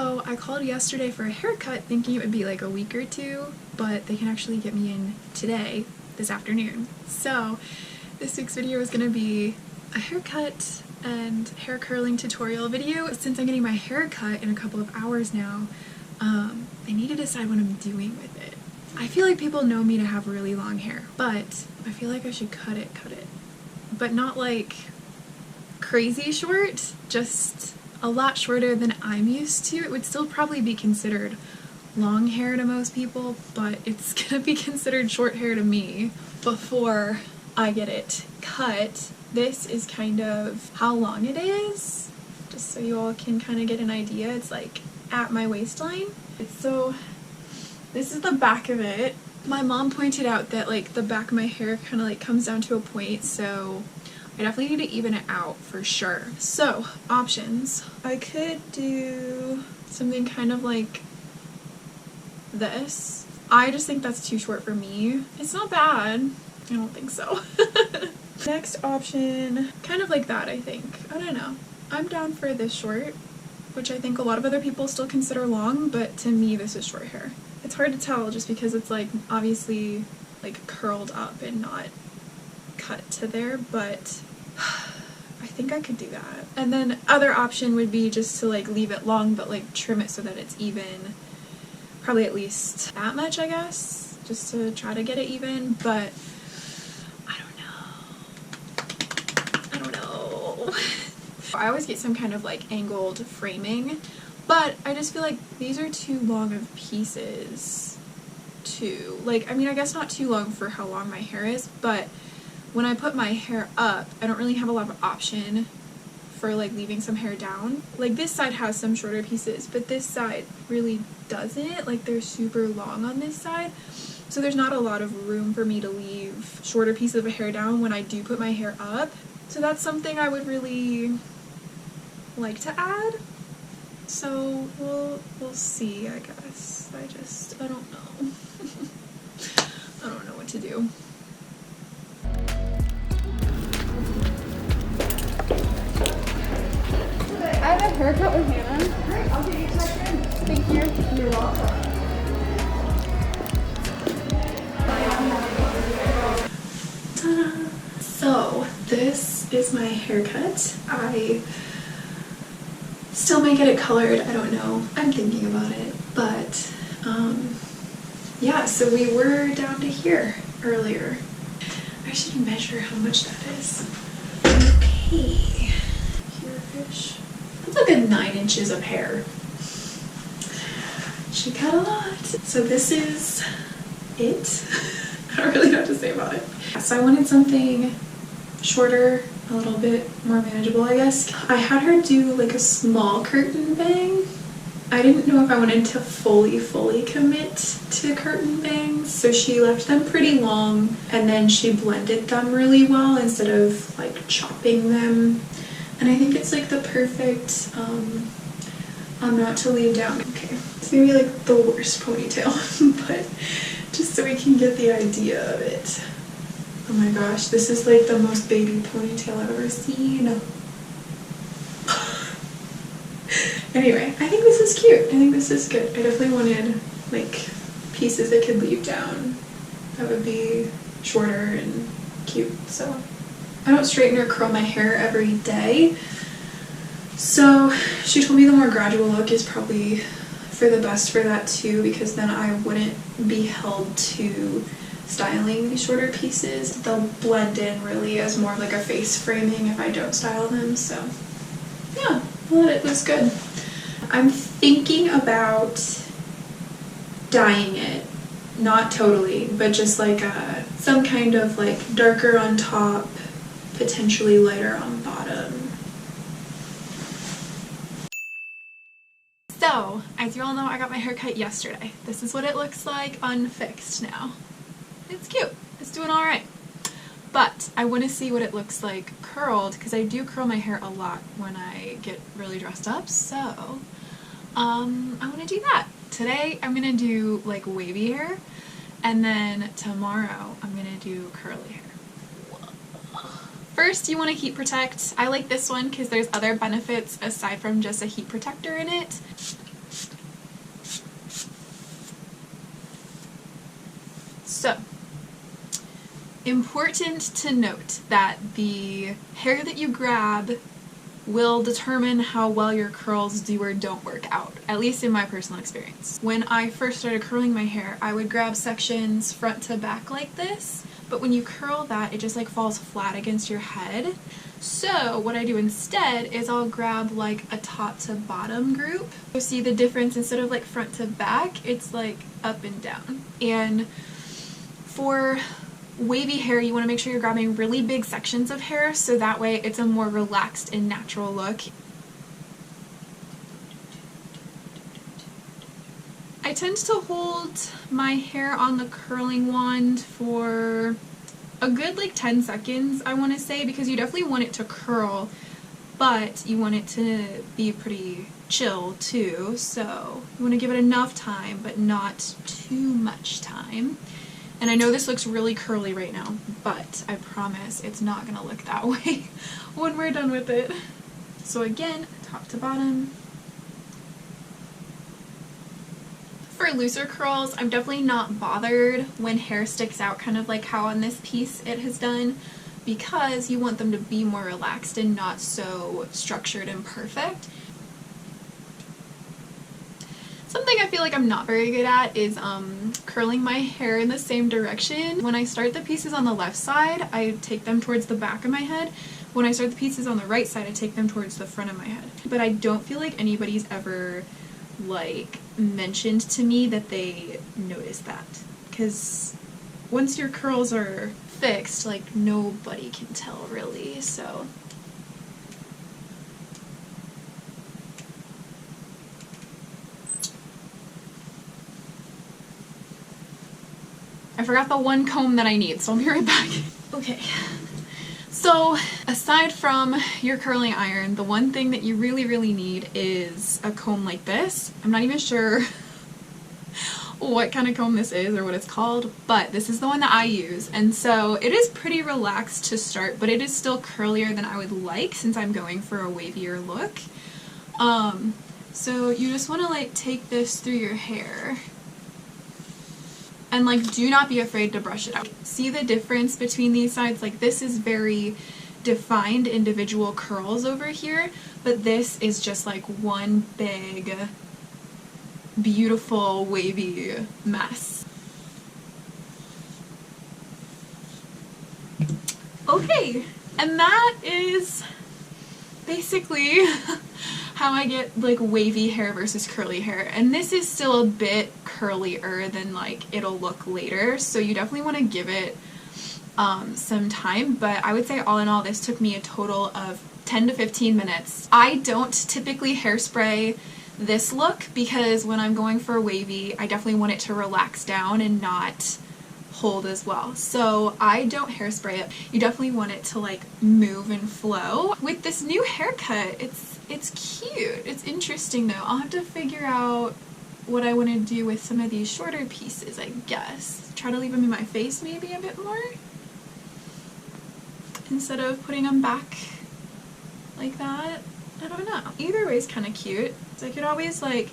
So I called yesterday for a haircut thinking it would be like a week or two, but they can actually get me in today, this afternoon. So this week's video is going to be a haircut and hair curling tutorial video. Since I'm getting my hair cut in a couple of hours now, I need to decide what I'm doing with it. I feel like people know me to have really long hair, but I feel like I should cut it. But not like crazy short, just a lot shorter than I'm used to. It would still probably be considered long hair to most people, but it's gonna be considered short hair to me before I get it cut. This is kind of how long it is, just so you all can kind of get an idea. It's like at my waistline. So this is the back of it. My mom pointed out that like the back of my hair kind of like comes down to a point, so I definitely need to even it out for sure. So options, I could do something kind of like this. I just think that's too short for me. It's not bad. I don't think so. Next option, kind of like that, I think. I don't know. I'm down for this short, which I think a lot of other people still consider long, but to me this is short hair. It's hard to tell just because it's like obviously like curled up and not cut to there, but I think I could do that. And then other option would be just to like leave it long but like trim it so that it's even, probably at least that much, I guess, just to try to get it even, but I don't know. I always get some kind of like angled framing, but I just feel like these are too long of pieces too. Like, I mean, I guess not too long for how long my hair is, but when I put my hair up, I don't really have a lot of option for like leaving some hair down. Like this side has some shorter pieces, but this side really doesn't. Like they're super long on this side. So there's not a lot of room for me to leave shorter pieces of hair down when I do put my hair up. So that's something I would really like to add. So we'll see, I guess. I don't know. I don't know what to do. I have a haircut with Hannah. Great, I'll get you checked in. Thank you. You're welcome. Ta-da! So this is my haircut. I still may get it colored, I don't know. I'm thinking about it, but yeah, so we were down to here earlier. I should measure how much that is. Okay, here-ish. That's like a 9 inches of hair. She cut a lot. So this is it. I don't really know what to say about it. So I wanted something shorter, a little bit more manageable, I guess. I had her do like a small curtain bang. I didn't know if I wanted to fully commit to curtain bangs, so she left them pretty long and then she blended them really well instead of like chopping them. And I think it's like the perfect amount to leave down. Okay, it's maybe like the worst ponytail, but just so we can get the idea of it. Oh my gosh, this is like the most baby ponytail I've ever seen. Anyway, I think this is cute. I think this is good. I definitely wanted like pieces I could leave down that would be shorter and cute. So I don't straighten or curl my hair every day. So she told me the more gradual look is probably for the best for that too, because then I wouldn't be held to styling these shorter pieces. They'll blend in really as more of like a face framing if I don't style them. So yeah, well, it looks good. I'm thinking about dyeing it, not totally, but just like some kind of like darker on top, potentially lighter on bottom. So, as you all know, I got my hair cut yesterday. This is what it looks like unfixed now. It's cute. It's doing alright. But I want to see what it looks like curled, because I do curl my hair a lot when I get really dressed up, so I want to do that. Today I'm going to do like wavy hair, and then tomorrow I'm going to do curly hair. First, you want to heat protect. I like this one because there's other benefits aside from just a heat protector in it. So, important to note that the hair that you grab will determine how well your curls do or don't work out, at least in my personal experience. When I first started curling my hair, I would grab sections front to back like this, but when you curl that, it just like falls flat against your head. So what I do instead is I'll grab like a top to bottom group. You see the difference? Instead of like front to back, it's like up and down. And for wavy hair, you want to make sure you're grabbing really big sections of hair so that way it's a more relaxed and natural look. I tend to hold my hair on the curling wand for a good like 10 seconds, I want to say, because you definitely want it to curl, but you want it to be pretty chill too, so you want to give it enough time but not too much time. And I know this looks really curly right now, but I promise it's not going to look that way when we're done with it. So again, top to bottom. For looser curls, I'm definitely not bothered when hair sticks out kind of like how on this piece it has done, because you want them to be more relaxed and not so structured and perfect. Something I feel like I'm not very good at is curling my hair in the same direction. When I start the pieces on the left side, I take them towards the back of my head. When I start the pieces on the right side, I take them towards the front of my head. But I don't feel like anybody's ever like mentioned to me that they noticed that, because once your curls are fixed, like nobody can tell really, so. I forgot the one comb that I need, so I'll be right back. Okay, so aside from your curling iron, the one thing that you really need is a comb like this. I'm not even sure what kind of comb this is or what it's called, but this is the one that I use, and so it is pretty relaxed to start, but it is still curlier than I would like since I'm going for a wavier look. So you just want to like take this through your hair. And like, do not be afraid to brush it out. See the difference between these sides? Like, this is very defined individual curls over here, but this is just like one big, beautiful, wavy mess. Okay, and that is basically how I get like wavy hair versus curly hair, and this is still a bit curlier than like it'll look later, so you definitely want to give it some time, but I would say all in all this took me a total of 10 to 15 minutes. I don't typically hairspray this look because when I'm going for wavy, I definitely want it to relax down and not hold as well, so I don't hairspray it. You definitely want it to like move and flow. With this new haircut, it's cute. It's interesting though. I'll have to figure out what I want to do with some of these shorter pieces, I guess. Try to leave them in my face maybe a bit more instead of putting them back like that. I don't know. Either way is kind of cute. So I could always like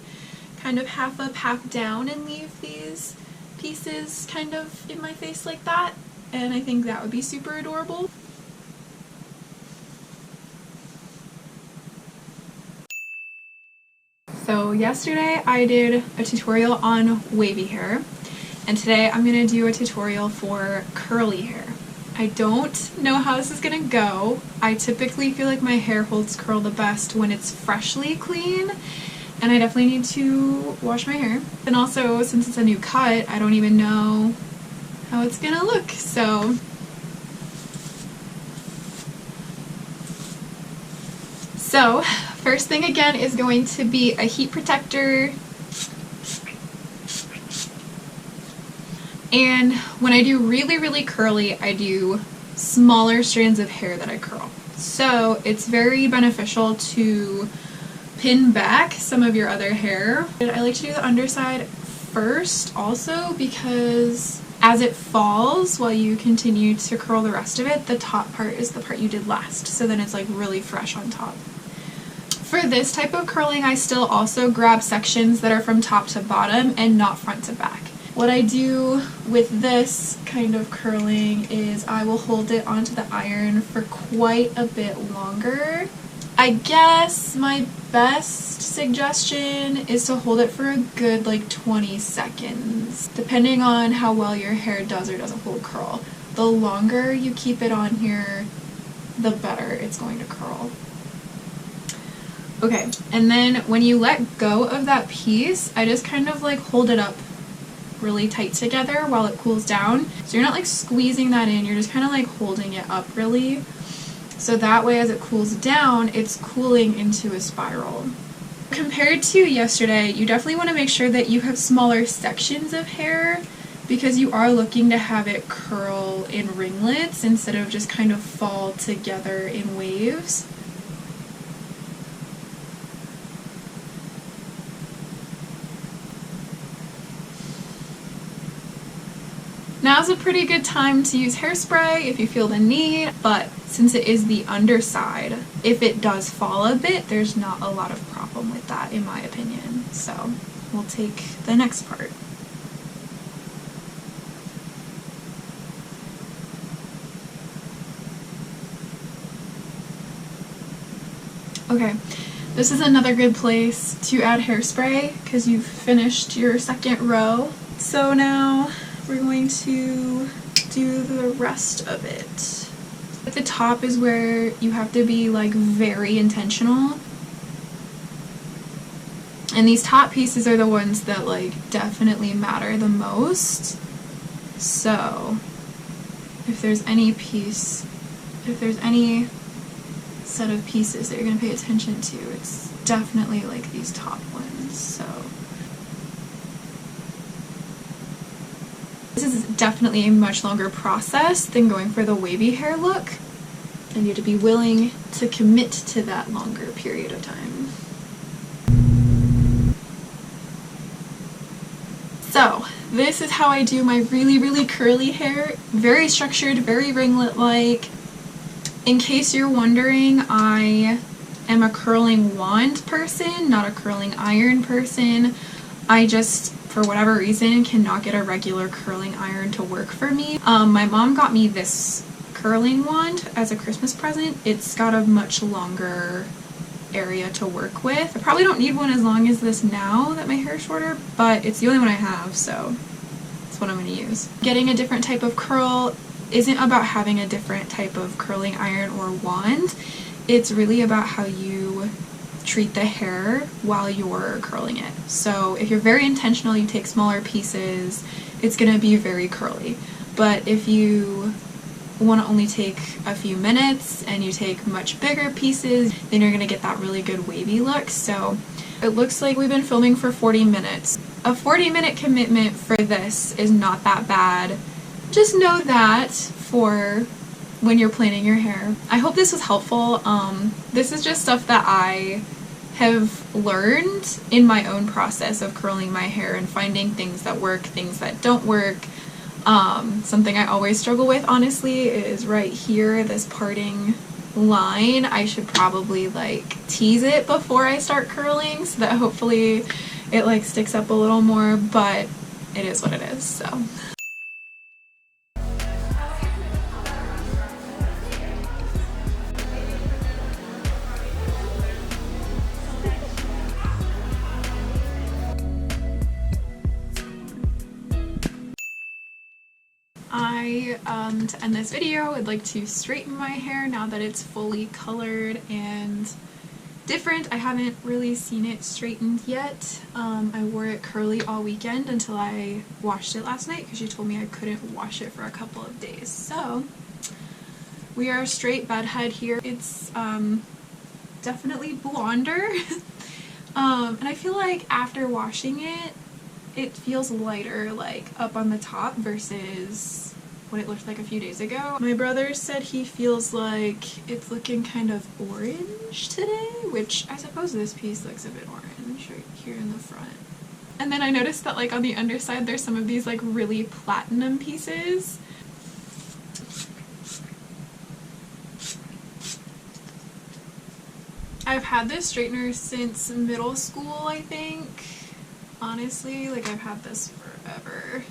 kind of half up, half down and leave these pieces kind of in my face like that, and I think that would be super adorable. So yesterday I did a tutorial on wavy hair, and today I'm going to do a tutorial for curly hair. I don't know how this is going to go. I typically feel like my hair holds curl the best when it's freshly clean, and I definitely need to wash my hair. And also, since it's a new cut, I don't even know how it's going to look, so. So, first thing again is going to be a heat protector. And when I do really curly, I do smaller strands of hair that I curl. So it's very beneficial to pin back some of your other hair. And I like to do the underside first also because as it falls while you continue to curl the rest of it, the top part is the part you did last. So then it's like really fresh on top. For this type of curling, I still also grab sections that are from top to bottom and not front to back. What I do with this kind of curling is I will hold it onto the iron for quite a bit longer. I guess my best suggestion is to hold it for a good like 20 seconds, depending on how well your hair does or doesn't hold curl. The longer you keep it on here, the better it's going to curl. Okay, and then when you let go of that piece, I just kind of like hold it up really tight together while it cools down. So you're not like squeezing that in, you're just kind of like holding it up really. So that way as it cools down, it's cooling into a spiral. Compared to yesterday, you definitely want to make sure that you have smaller sections of hair because you are looking to have it curl in ringlets instead of just kind of fall together in waves. Now's a pretty good time to use hairspray if you feel the need, but since it is the underside, if it does fall a bit, there's not a lot of problem with that in my opinion. So we'll take the next part. Okay, this is another good place to add hairspray because you've finished your second row. So now we're going to do the rest of it. At the top is where you have to be like very intentional. And these top pieces are the ones that like definitely matter the most. So if there's any set of pieces that you're going to pay attention to, it's definitely like these top ones. So this is definitely a much longer process than going for the wavy hair look, and you have to be willing to commit to that longer period of time. So this is how I do my really, really curly hair. Very structured, very ringlet-like. In case you're wondering, I am a curling wand person, not a curling iron person. I just, for whatever reason, cannot get a regular curling iron to work for me. My mom got me this curling wand as a Christmas present. It's got a much longer area to work with. I probably don't need one as long as this now that my hair is shorter, but it's the only one I have, so that's what I'm going to use. Getting a different type of curl isn't about having a different type of curling iron or wand. It's really about how you treat the hair while you're curling it. So if you're very intentional, you take smaller pieces, it's going to be very curly. But if you want to only take a few minutes and you take much bigger pieces, then you're going to get that really good wavy look. So it looks like we've been filming for 40 minutes. A 40-minute commitment for this is not that bad. Just know that for when you're planning your hair. I hope this was helpful. This is just stuff that I have learned in my own process of curling my hair and finding things that work, things that don't work. Something I always struggle with, honestly, is right here, this parting line. I should probably like tease it before I start curling so that hopefully it like sticks up a little more, but it is what it is, so. To end this video, I'd like to straighten my hair now that it's fully colored and different. I haven't really seen it straightened yet. I wore it curly all weekend until I washed it last night because she told me I couldn't wash it for a couple of days. So we are straight bedhead here. It's definitely blonder. And I feel like after washing it, it feels lighter, like up on the top versus what it looked like a few days ago. My brother said he feels like it's looking kind of orange today, which I suppose this piece looks a bit orange right here in the front. And then I noticed that like on the underside there's some of these like really platinum pieces. I've had this straightener since middle school, I think. honestly, like I've had this forever.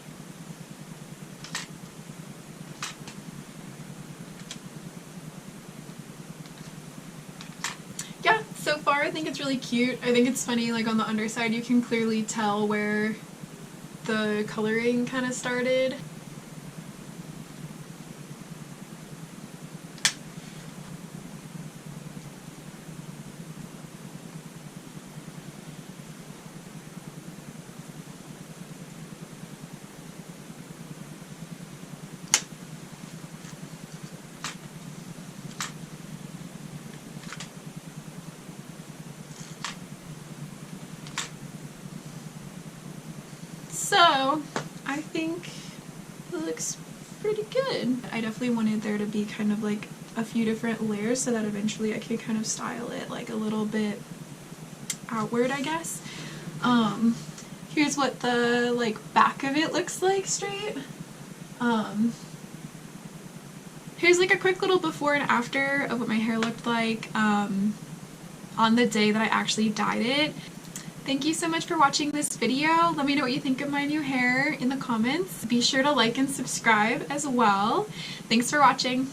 Yeah, so far I think it's really cute. I think it's funny, like on the underside you can clearly tell where the coloring kind of started. So, I think it looks pretty good. I definitely wanted there to be kind of like a few different layers so that eventually I could kind of style it like a little bit outward, I guess. Here's what the like back of it looks like straight. Here's like a quick little before and after of what my hair looked like on the day that I actually dyed it. Thank you so much for watching this video. Let me know what you think of my new hair in the comments. Be sure to like and subscribe as well. Thanks for watching.